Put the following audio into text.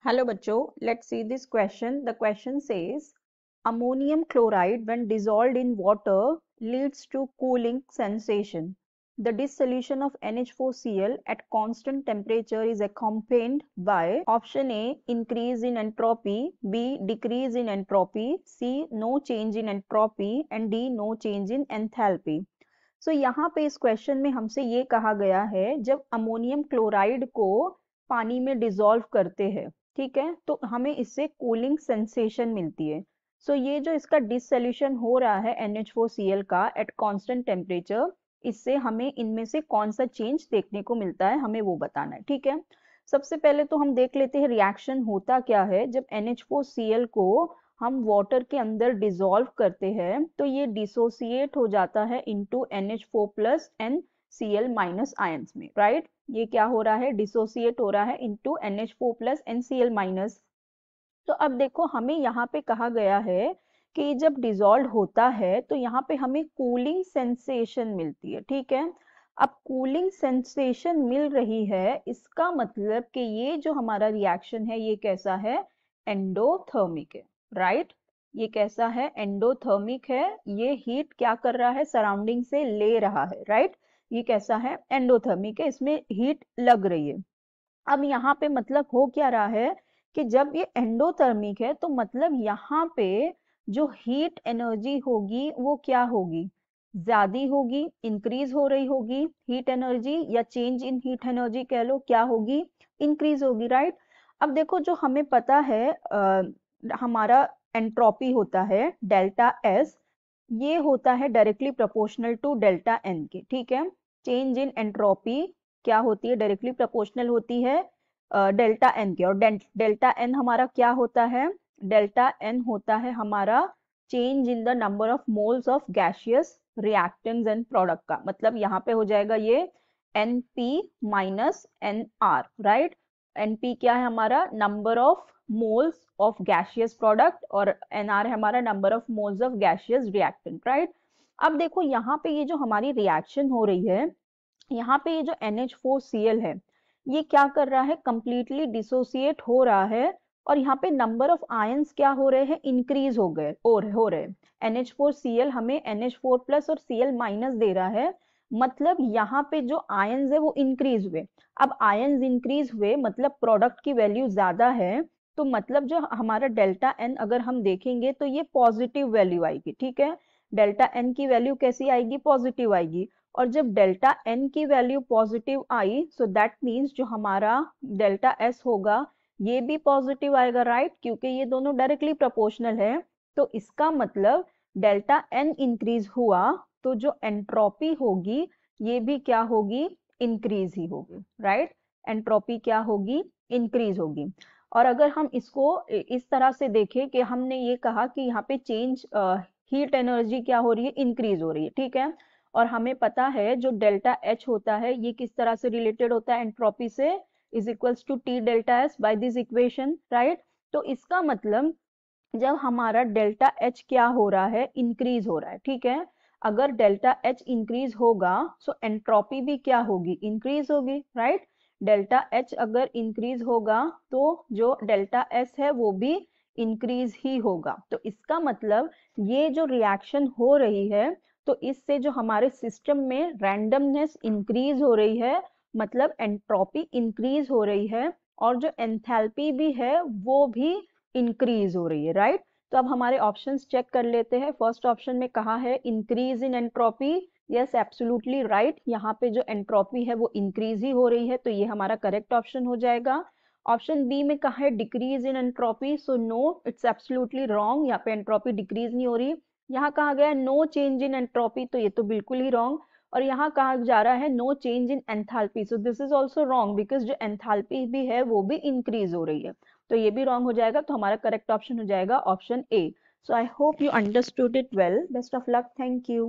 Hello bachcho, let's see this question. The question says ammonium chloride when dissolved in water leads to cooling sensation. The dissolution of NH4Cl at constant temperature is accompanied by option A increase in entropy, B decrease in entropy, C no change in entropy and D no change in enthalpy. सो यहाँ पे इस question में हमसे ये कहा गया है जब अमोनियम क्लोराइड को पानी में डिसॉल्व करते हैं, ठीक है, तो हमें इससे कूलिंग सेंसेशन मिलती है। सो ये जो इसका डिसोल्यूशन हो रहा है NH4Cl का एट कांस्टेंट टेम्परेचर, इससे हमें इनमें से कौन सा चेंज देखने को मिलता है, हमें वो बताना है। ठीक है, सबसे पहले तो हम देख लेते हैं रिएक्शन होता क्या है जब NH4Cl को हम वाटर के अंदर डिसॉल्व करते हैं तो ये डिसोसिएट हो जाता है into NH4 plus and Cl minus ions में, राइट। ये क्या हो रहा है, डिसोसिएट हो रहा है into NH4 plus and Cl minus. तो अब देखो हमें यहाँ पे कहा गया है कि जब डिसॉल्व होता है तो यहाँ पे हमें कूलिंग सेंसेशन मिलती है, ठीक है। अब कूलिंग सेंसेशन मिल रही है, इसका मतलब कि ये जो हमारा रिएक्शन है ये कैसा है, एंडोथर्मिक है, राइट। ये कैसा है, एंडोथर्मिक है। ये हीट क्या कर रहा है, सराउंडिंग से ले रहा है, राइट। ये कैसा है, एंडोथर्मिक है, इसमें हीट लग रही है। अब यहाँ पे मतलब हो क्या रहा है कि जब ये एंडोथर्मिक है तो मतलब यहाँ पे जो हीट एनर्जी होगी वो क्या होगी, ज्यादा होगी, इंक्रीज हो रही होगी हीट एनर्जी, या चेंज इन हीट एनर्जी कह लो, क्या होगी, इंक्रीज होगी, राइट। अब देखो जो हमें पता है हमारा एंट्रोपी होता है डेल्टा एस, ये होता है directly proportional to delta N के, ठीक है। चेंज इन एंट्रोपी क्या होती है, डायरेक्टली प्रोपोर्शनल होती है डेल्टा एन के, और डेल्टा एन हमारा क्या होता है, डेल्टा एन होता है हमारा change in the number of moles of gaseous reactants and product का, मतलब यहाँ पे हो जाएगा ये NP minus NR, right. NP क्या है हमारा, number of moles of gaseous product, और NR है हमारा number of moles of gaseous reactant, right. अब देखो यहाँ पे ये जो हमारी रिएक्शन हो रही है, यहाँ पे ये जो NH4Cl है ये क्या कर रहा है, कंप्लीटली डिसोसिएट हो रहा है, और यहाँ पे नंबर ऑफ आयंस क्या हो रहे हैं, इंक्रीज हो गए और हो रहे हैं। NH4Cl हमें NH4 प्लस और Cl माइनस दे रहा है, मतलब यहाँ पे जो आयंस है वो इंक्रीज हुए। अब आयंस इंक्रीज हुए मतलब प्रोडक्ट की वैल्यू ज्यादा है, तो मतलब जो हमारा डेल्टा एन अगर हम देखेंगे तो ये पॉजिटिव वैल्यू आएगी, ठीक है। डेल्टा एन की वैल्यू कैसी आएगी, पॉजिटिव आएगी। और जब डेल्टा एन की value positive I, so that means जो हमारा डेल्टा एस होगा ये भी पॉजिटिव आएगा, राइट, क्योंकि ये दोनों डायरेक्टली प्रोपोर्शनल है। तो इसका मतलब डेल्टा एन इंक्रीज हुआ तो जो एंट्रोपी होगी ये भी क्या होगी, इंक्रीज ही होगी, राइट। एंट्रोपी क्या होगी, इंक्रीज होगी। और अगर हम इसको इस तरह से देखें कि हमने ये कहा कि यहाँ पे चेंज हीट एनर्जी क्या हो रही है, इंक्रीज हो रही है, ठीक है। और हमें पता है जो डेल्टा एच होता है ये किस तरह से रिलेटेड होता है एंट्रोपी से, is equals to T delta S by this equation, right. तो इसका मतलब जब हमारा डेल्टा एच क्या हो रहा है, इंक्रीज हो रहा है, ठीक है। अगर डेल्टा एच इंक्रीज होगा सो एंट्रोपी भी क्या होगी, इंक्रीज होगी, राइट। डेल्टा एच अगर इंक्रीज होगा तो जो डेल्टा एस है वो भी इंक्रीज ही होगा। तो इसका मतलब ये जो रिएक्शन हो रही है तो इससे जो हमारे सिस्टम में रैंडमनेस इंक्रीज हो रही है, मतलब एंट्रोपी इंक्रीज हो रही है, और जो एंथैल्पी भी है वो भी इंक्रीज हो रही है, राइट। तो अब हमारे ऑप्शंस चेक कर लेते हैं। फर्स्ट ऑप्शन में कहा है increase in entropy, yes absolutely right, यहाँ पे जो एंट्रोपी है वो इंक्रीज ही हो रही है, तो ये हमारा करेक्ट ऑप्शन हो जाएगा। ऑप्शन बी में कहा है decrease in entropy, so no it's absolutely wrong, यहाँ पे एंट्रोपी डिक्रीज नहीं हो रही। यहाँ कहा गया नो चेंज इन एंट्रोपी, तो ये तो बिल्कुल ही रॉन्ग। और यहाँ कहा जा रहा है no change in enthalpy, so this is also wrong because जो एंथैल्पी भी है वो भी इंक्रीज हो रही है, तो ये भी रॉन्ग हो जाएगा। तो हमारा करेक्ट ऑप्शन हो जाएगा option A. So I hope you understood it well, best of luck, thank you.